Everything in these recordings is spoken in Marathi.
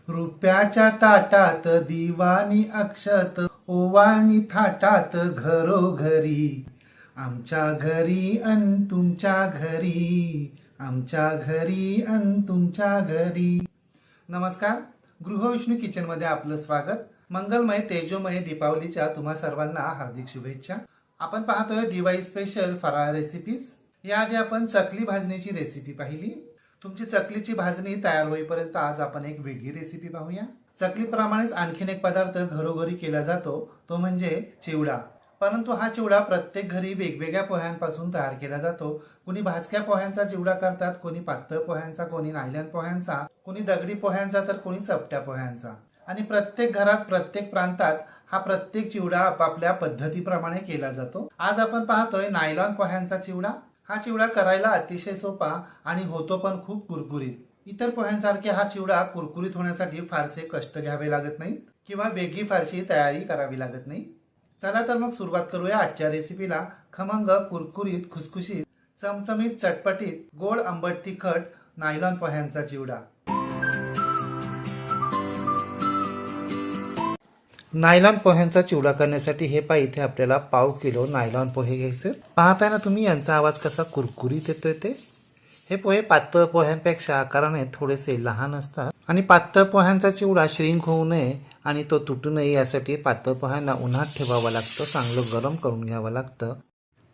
रुपयाच्या ताटात दिवाणी अक्षत ओवाळणी थाटात घरोघरी. आमच्या घरी अन तुमच्या घरी, आमच्या घरी अन तुमच्या घरी. नमस्कार, गृहविष्णू किचनमध्ये आपलं स्वागत. मंगलमय तेजोमय दीपावलीच्या तुम्हा सर्वांना हार्दिक शुभेच्छा. आपण पाहतोय दिवाळी स्पेशल फराळ रेसिपीज. याआधी आपण चकली भाजणीची रेसिपी पाहिली. तुमची चकलीची भाजणी तयार होईपर्यंत आज आपण एक वेगळी रेसिपी पाहूया. चकलीप्रमाणेच आणखीन एक पदार्थ घरोघरी केला जातो, तो म्हणजे चिवडा. परंतु हा चिवडा प्रत्येक घरी वेगवेगळ्या पोह्यांपासून तयार केला जातो. कोणी भाजक्या पोह्यांचा चिवडा करतात, कोणी पातळ पोह्यांचा, कोणी नायलॉन पोह्यांचा, कोणी दगडी पोह्यांचा, तर कोणी चपट्या पोह्यांचा. आणि प्रत्येक घरात प्रत्येक प्रांतात हा प्रत्येक चिवडा आपापल्या पद्धतीप्रमाणे केला जातो. आज आपण पाहतोय नायलॉन पोह्यांचा चिवडा. हा चिवडा करायला अतिशय सोपा आणि होतो पण खूप कुरकुरीत. इतर पोह्यांसारखे हा चिवडा कुरकुरीत होण्यासाठी फारसे कष्ट घ्यावे लागत नाहीत किंवा वेगळी फारशी तयारी करावी लागत नाही. चला तर मग सुरुवात करूया आजच्या रेसिपीला. खमंग, कुरकुरीत, खुसखुशीत, चमचमीत, चटपटीत, गोड, आंबट, तिखट नायलॉन पोह्यांचा चिवडा. नायलॉन पोह्यांचा चिवडा करण्यासाठी हे पहा, इथे आपल्याला पाव किलो नायलॉन पोहे घ्यायचे. पाहताय ना तुम्ही यांचा आवाज कसा कुरकुरीत येतोय ते. हे पोहे पातळ पोह्यांपेक्षा आकाराने थोडेसे लहान असतात आणि पातळ पोह्यांचा चिवडा श्रिंक होऊ नये आणि तो तुटू नये यासाठी पातळ पोह्यांना उन्हात ठेवावं लागतं, चांगलं गरम करून घ्यावं लागतं.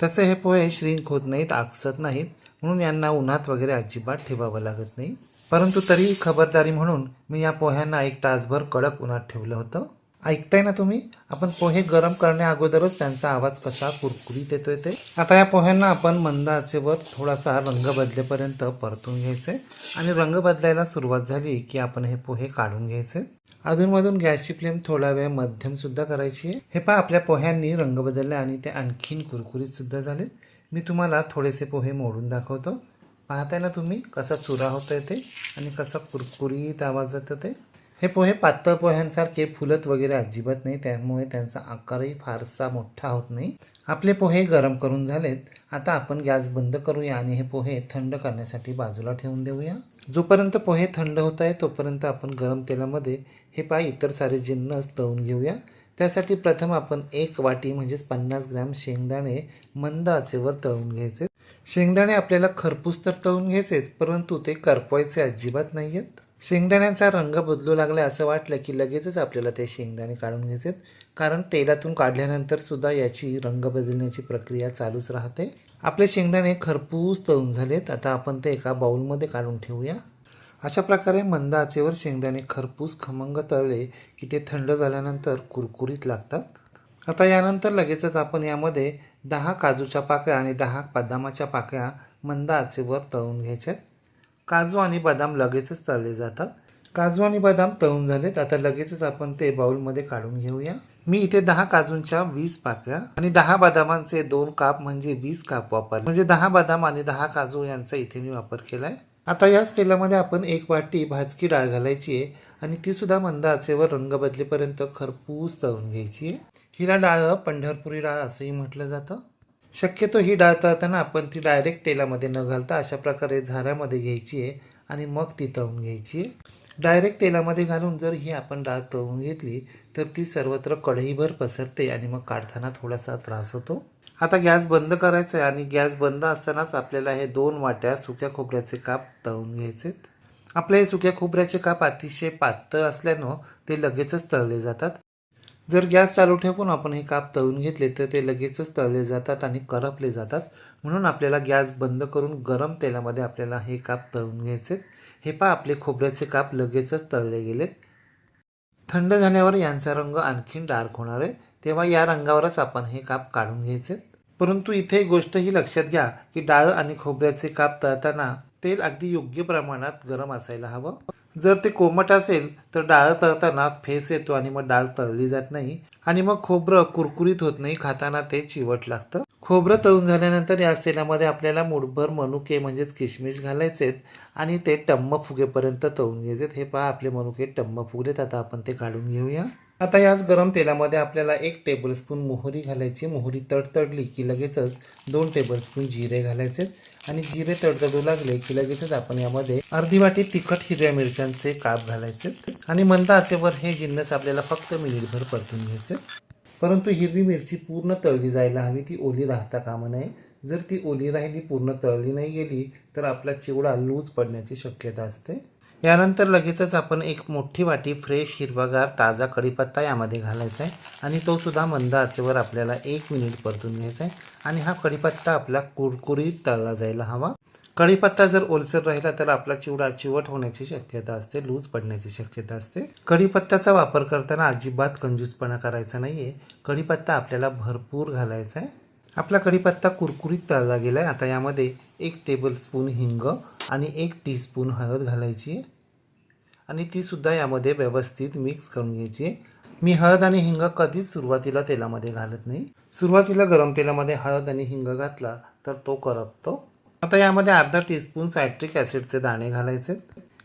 तसे हे पोहे श्रिंक होत नाहीत, आकसत नाहीत, म्हणून यांना उन्हात वगैरे अजिबात ठेवावं लागत नाही. परंतु तरी खबरदारी म्हणून मी या पोह्यांना 1 तासभर कडक उन्हात ठेवलं होतं. ऐकताय ना तुम्ही, आपण पोहे गरम करण्या अगोदरच त्यांचा आवाज कसा कुरकुरीत येतोय ते. आता या पोह्यांना आपण मंद आचेवर थोडासा रंग बदलेपर्यंत परतून घ्यायचे आणि रंग बदलायला सुरुवात झाली की आपण हे पोहे काढून घ्यायचे. अधूनमधून गॅसची फ्लेम थोडा वेळ मध्यम सुद्धा करायची आहे. हे पहा, आपल्या पोह्यांनी रंग बदलले आणि ते आणखीन कुरकुरीत सुद्धा झाले. मी तुम्हाला थोडेसे पोहे मोडून दाखवतो. पाहताय ना तुम्ही कसा चुरा होतोय ते आणि कसा कुरकुरीत आवाज येतो ते. हे पोहे पातळ पोह्यांसारखे फुलत वगैरे अजिबात नाही, त्यामुळे त्यांचा आकारही फारसा मोठा होत नाही. आपले पोहे गरम करून झालेत. आता आपण गॅस बंद करूया आणि हे पोहे थंड करण्यासाठी बाजूला ठेवून देऊया. जोपर्यंत पोहे थंड होत आहे तोपर्यंत आपण गरम तेलामध्ये हे पहा इतर सारे जिन्नस तळून घेऊया. त्यासाठी प्रथम आपण 1 वाटी म्हणजेच 50 ग्रॅम शेंगदाणे मंद आचेवर तळून घ्यायचे. शेंगदाणे आपल्याला खरपूस तर तळून घ्यायचेत, परंतु ते करपवायचे अजिबात नाही आहेत. शेंगदाण्यांचा रंग बदलू लागला असं वाटलं की लगेचच आपल्याला ते शेंगदाणे काढून घ्यायचेत, कारण तेलातून काढल्यानंतर सुद्धा याची रंग बदलण्याची प्रक्रिया चालूच राहते. आपले शेंगदाणे खरपूस तळून झालेत. आता आपण ते एका बाउलमध्ये काढून ठेवूया. अशा प्रकारे मंद आचेवर शेंगदाणे खरपूस खमंग तळले की ते थंड झाल्यानंतर कुरकुरीत लागतात. आता यानंतर लगेचच आपण यामध्ये 10 काजूच्या पाकळ्या आणि 10 बदामाच्या पाकळ्या मंद आचेवर तळून घ्यायच्यात. काजू आणि बदाम लगेचच तळले जातात. काजू आणि बदाम तळून झालेत. आता लगेचच आपण ते बाउलमध्ये काढून घेऊया. मी इथे 10 काजूंच्या 20 पाकळ्या आणि 10 बदामांचे 2 काप म्हणजे 20 काप वापरले, म्हणजे 10 बदाम आणि 10 काजू यांचा इथे मी वापर केलाय. आता याच तेलामध्ये आपण 1 वाटी भाजकी डाळ घालायची आहे आणि ती सुद्धा मंद आचेवर रंग बदलेपर्यंत खरपूस तळून घ्यायची आहे. हिला डाळ पंढरपुरी डाळ असंही म्हटलं जातं. शक्यतो ही डाळ तळताना आपण ती डायरेक्ट तेलामध्ये न घालता अशा प्रकारे झाऱ्यामध्ये घ्यायची आहे आणि मग ती तळून घ्यायची आहे. डायरेक्ट तेलामध्ये घालून जर ही आपण डाळ तळून घेतली तर ती सर्वत्र कढईभर पसरते आणि मग काढताना थोडासा त्रास होतो. आता गॅस बंद करायचा आहे आणि गॅस बंद असतानाच आपल्याला हे 2 वाट्या सुक्या खोबऱ्याचे काप तळून घ्यायचे. आपले हे सुक्या खोबऱ्याचे काप अतिशय पातळ असल्यानं ते लगेचच तळले जातात. जर गॅस चालू ठेवून आपण हे काप तळून घेतले तर ते लगेचच तळले जातात आणि करपले जातात. म्हणून आपल्याला गॅस बंद करून गरम तेलामध्ये आपल्याला हे काप तळून घ्यायचे. हे पहा, आपले खोबऱ्याचे काप लगेचच तळले गेलेत. थंड झाल्यावर यांचा रंग आणखीन डार्क होणार आहे, तेव्हा या रंगावरच आपण हे काप काढून घ्यायचे. परंतु इथे एक गोष्ट ही लक्षात घ्या की डाळ आणि खोबऱ्याचे काप तळताना तेल अगदी योग्य प्रमाणात गरम असायला हवं. जर ते कोमट असेल तर डाळ तळताना फेस येतो आणि मग डाळ तळली जात नाही आणि मग खोबरं कुरकुरीत होत नाही, खाताना ते चिवट लागतं. खोबरं तळून झाल्यानंतर याच तेलामध्ये आपल्याला मूठभर मनुके म्हणजेच किशमिश घालायचेत आणि ते टम्म फुगेपर्यंत तळून घ्यायचेत. हे पहा, आपले मनुके टम्म फुगलेत. आता आपण ते काढून घेऊया. आता याच गरम तेलामध्ये आपल्याला 1 टेबलस्पून मोहरी घालायची. मोहरी तडतडली की लगेचच 2 टेबलस्पून जिरे घालायचे आणि जिरे तडतडू लागले की लगेचच आपण यामध्ये अर्धी वाटी तिखट हिरव्या मिरच्यांचे काप घालायचे आणि मंद आचेवर हे जिन्नस आपल्याला फक्त मिनिटभर परतून घ्यायचे. परंतु हिरवी मिरची पूर्ण तळली जायला हवी, ती ओली राहता कामा नये. जर ती ओली राहिली, पूर्ण तळली नाही गेली तर आपला चिवडा लूज पडण्याची शक्यता असते. यानंतर लगेचच आपण एक मोठी वाटी फ्रेश हिरवागार ताजा कढीपत्ता यामध्ये घालायचा आहे आणि तो सुद्धा मंद आचेवर आपल्याला 1 मिनिट परतून घ्यायचा आहे. आणि हा कढीपत्ता आपला कुरकुरीत तळला जायला हवा. कढीपत्ता जर ओलसर राहिला तर आपला चिवडा चिवट होण्याची शक्यता असते, लूज पडण्याची शक्यता असते. कढीपत्त्याचा वापर करताना अजिबात कंजूसपणा करायचा नाही आहे. कढीपत्ता आपल्याला भरपूर घालायचा आहे. आपला कढीपत्ता कुरकुरीत तळला गेला आहे. आता यामध्ये 1 टेबलस्पून हिंग आणि 1 टीस्पून हळद घालायची आहे आणि ती सुद्धा यामध्ये व्यवस्थित मिक्स करून घ्यायची आहे. मी हळद आणि हिंग कधीच सुरुवातीला तेलामध्ये घालत नाही. सुरुवातीला गरम तेलामध्ये हळद आणि हिंग घातला तर तो करपतो. आता यामध्ये अर्धा टीस्पून सायट्रिक ॲसिडचे दाणे घालायचे.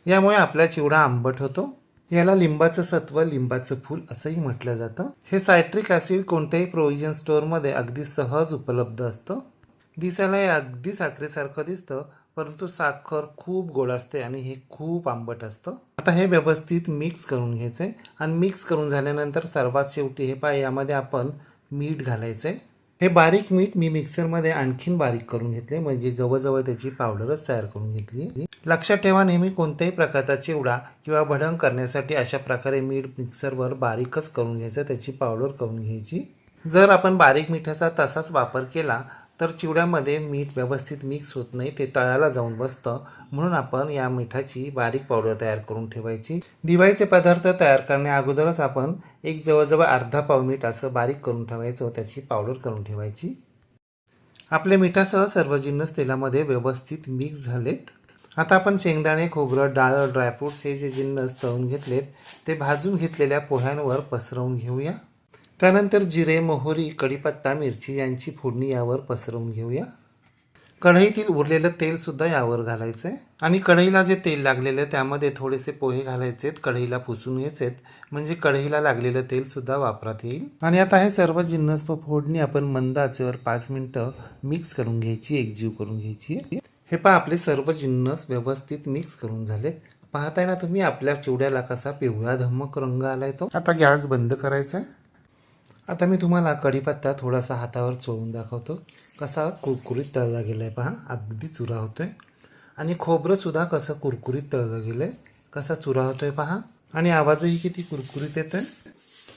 यामुळे आपला चिवडा आंबट होतो. याला लिंबाचं सत्व, लिंबाचं फूल असंही म्हटलं जातं. हे सायट्रिक ॲसिड कोणत्याही प्रोव्हिजन स्टोअरमध्ये अगदी सहज उपलब्ध असतं. दिसायला हे अगदी साखरेसारखं दिसतं, परंतु साखर खूप गोड असते आणि हे खूप आंबट असतं. आता हे व्यवस्थित मिक्स करून घ्यायचं आहे आणि मिक्स करून झाल्यानंतर सर्वात शेवटी हे पाय यामध्ये आपण मीठ घालायचं आहे. हे बारीक मीठ मी मिक्सरमध्ये आणखीन बारीक करून घेतले, म्हणजे जवळजवळ त्याची पावडरच तयार करून घेतली. लक्षात ठेवा, नेहमी कोणत्याही प्रकारचा चिवडा किंवा भडंग करण्यासाठी अशा प्रकारे मीठ मिक्सरवर बारीकच करून घ्यायचं, त्याची पावडर करून घ्यायची. जर आपण बारीक मिठाचा तसाच वापर केला तर चिवड्यामध्ये मीठ व्यवस्थित मिक्स होत नाही, ते तळाला जाऊन बसतं. म्हणून आपण या मिठाची बारीक पावडर तयार करून ठेवायची. दिवाळीचे पदार्थ तयार करण्या अगोदरच आपण एक जवळजवळ अर्धा पाव मीठ असं बारीक करून ठेवायचं, त्याची पावडर करून ठेवायची. आपल्या मिठासह सर्व जिन्नस तेलामध्ये व्यवस्थित मिक्स झालेत. आता आपण शेंगदाणे, खोबरं, डाळ, ड्रायफ्रूट्स हे जे जिन्नस तळून घेतलेत ते भाजून घेतलेल्या पोह्यांवर पसरवून घेऊया. त्यानंतर जिरे, मोहरी, कढीपत्ता, मिरची यांची फोडणी यावर पसरवून घेऊया. कढईतील उरलेलं तेलसुद्धा यावर घालायचं आहे आणि कढईला जे तेल लागलेलं आहे त्यामध्ये थोडेसे पोहे घालायचे आहेत, कढईला पुसून घ्यायचे, म्हणजे कढईला लागलेलं तेलसुद्धा वापरात येईल. आणि आता हे सर्व जिन्नस व फोडणी आपण मंद आचेवर 5 मिनटं मिक्स करून घ्यायची, एकजीव करून घ्यायची. हे पहा, आपले सर्व जिन्नस व्यवस्थित मिक्स करून झाले. पाहताय ना तुम्ही आपल्या चिवड्याला कसा पिवळा धम्मक रंग आलाय तो. आता गॅस बंद करायचा आहे. आता मी तुम्हाला कढीपत्ता थोडासा हातावर चोळून दाखवतो, कसा कुरकुरीत तळला गेला आहे. पहा, अगदी चुरा होतो आहे. आणि खोबरंसुद्धा कसं कुरकुरीत तळलं गेलं आहे, कसा चुरा होतो आहे पहा. आणि आवाजही किती कुरकुरीत येतो आहे.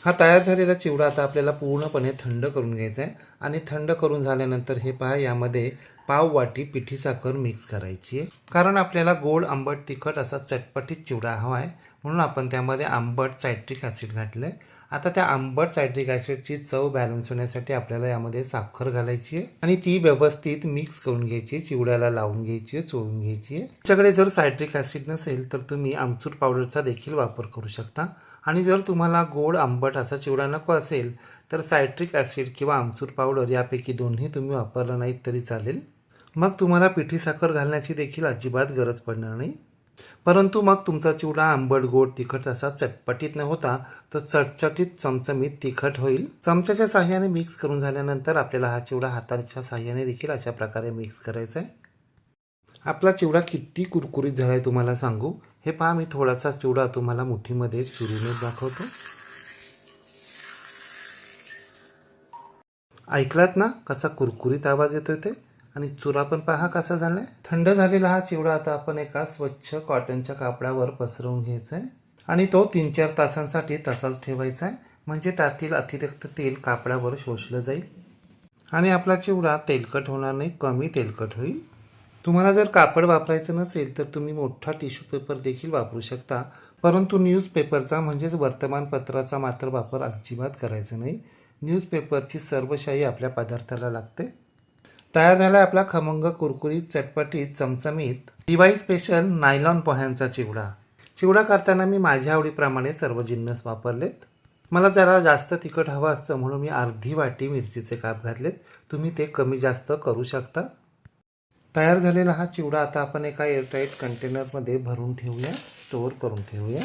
हा तयार झालेला चिवडा आता आपल्याला पूर्णपणे थंड करून घ्यायचा आहे आणि थंड करून झाल्यानंतर हे पहा, यामध्ये पाव वाटी पिठी साखर मिक्स करायची आहे. कारण आपल्याला गोड, आंबट, तिखट असा चटपटीत चिवडा हवा आहे, म्हणून आपण त्यामध्ये आंबट सायट्रिक ॲसिड घातलं आहे. आता त्या आंबट सायट्रिक ॲसिडची चव बॅलन्स होण्यासाठी आपल्याला यामध्ये साखर घालायची आहे आणि ती व्यवस्थित मिक्स करून घ्यायची, चिवड्याला लावून घ्यायची, चोळून घ्यायची आहे. तुमच्याकडे जर सायट्रिक ॲसिड नसेल तर तुम्ही आमचूर पावडरचा देखील वापर करू शकता. आणि जर तुम्हाला गोड, आंबट असा चिवडा नको असेल तर सायट्रिक ॲसिड किंवा आमचूर पावडर यापैकी दोन्ही तुम्ही वापरलं नाहीत तरी चालेल. मग तुम्हाला पिठी साखर घालण्याची देखील अजिबात गरज पडणार नाही. परंतु मग तुमचा चिवडा आंबट, गोड, तिखट असा चटपटीत न होता तो चटचटीत, चमचमीत तिखट होईल. चमच्याच्या साहाय्याने मिक्स करून झाल्यानंतर आपल्याला हा चिवडा हाताच्या साहाय्याने देखील अशा प्रकारे मिक्स करायचा आहे. आपला चिवडा किती कुरकुरीत झाला आहे तुम्हाला सांगू. हे पहा, मी थोडासा चिवडा तुम्हाला मुठीमध्ये चुरून दाखवतो. ऐकलात ना कसा कुरकुरीत आवाज येतोय ते. आणि चुरा पण पहा कसा झालाय. थंड झालेला हा चिवडा आता आपण एका स्वच्छ कॉटनच्या कापडावर पसरवून घ्यायचा आहे आणि तो 3-4 तासांसाठी तसाच ठेवायचा आहे, म्हणजे त्यातील अतिरिक्त तेल कापडावर शोषलं जाईल आणि आपला चिवडा तेलकट होणार नाही, कमी तेलकट होईल. तुम्हाला जर कापड वापरायचं नसेल तर तुम्ही मोठा टिश्यू पेपर देखील वापरू शकता, परंतु न्यूजपेपरचा म्हणजेच वर्तमानपत्राचा मात्र वापर अजिबात करायचा नाही. न्यूजपेपरची सर्व शाई आपल्या पदार्थाला लागते. तयार झाला आपला खमंग, कुरकुरीत, चटपटीत, चमचमीत दिवाळी स्पेशल नायलॉन पोह्यांचा चिवडा. चिवडा करताना मी माझ्या आवडीप्रमाणे सर्व जिन्नस वापरलेत. मला जरा जास्त तिखट हवं असतं म्हणून मी अर्धी वाटी मिरचीचे काप घातलेत. तुम्ही ते कमी जास्त करू शकता. तयार झालेला हा चिवडा आता आपण एका एअरटाईट कंटेनरमध्ये भरून ठेवूया, स्टोअर करून ठेवूया.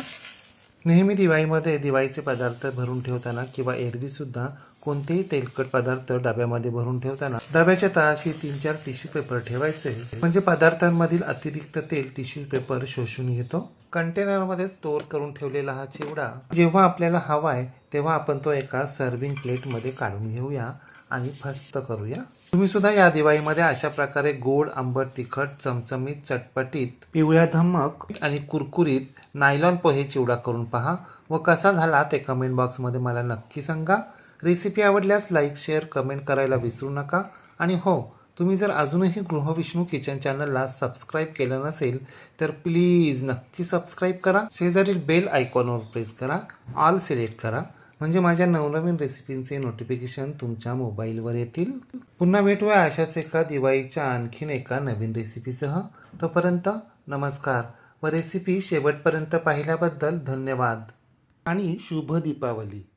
नेहमी दिवाळीमध्ये दिवाळीचे पदार्थ भरून ठेवताना किंवा एरवीसुद्धा कोणतेही तेलकट पदार्थ डब्यामध्ये भरून ठेवताना डब्याच्या तळाशी 3-4 टिश्यू पेपर ठेवायचे, म्हणजे पदार्थांमधील अतिरिक्त तेल टिश्यू पेपर शोषून घेतो. कंटेनरमध्ये स्टोअर करून ठेवलेला हा चिवडा जेव्हा आपल्याला हवाय तेव्हा आपण तो एका सर्विंग प्लेटमध्ये काढून घेऊया आणि फस्त करूया. तुम्ही सुद्धा या दिवाळीमध्ये अशा प्रकारे गोड, आंबट, तिखट, चमचमीत, चटपटीत, पिवळ्या धमक आणि कुरकुरीत नायलॉन पोहे चिवडा करून पहा व कसा झाला ते कमेंट बॉक्समध्ये मला नक्की सांगा. रेसिपी आवडल्यास लाईक, शेअर, कमेंट करायला विसरू नका. आणि हो, तुम्ही जर अजूनही गृहविष्णू किचन चॅनलला सबस्क्राईब केलं नसेल तर प्लीज नक्की सबस्क्राईब करा. शेजारील बेल आयकॉनवर प्रेस करा, ऑल सिलेक्ट करा, म्हणजे माझ्या नवनवीन रेसिपींचे नोटिफिकेशन तुमच्या मोबाईलवर येतील. पुन्हा भेटूया अशाच एका दिवाळीच्या आणखीन एका नवीन रेसिपीसह. तोपर्यंत नमस्कार व रेसिपी शेवटपर्यंत पाहिल्याबद्दल धन्यवाद आणि शुभ दीपावली.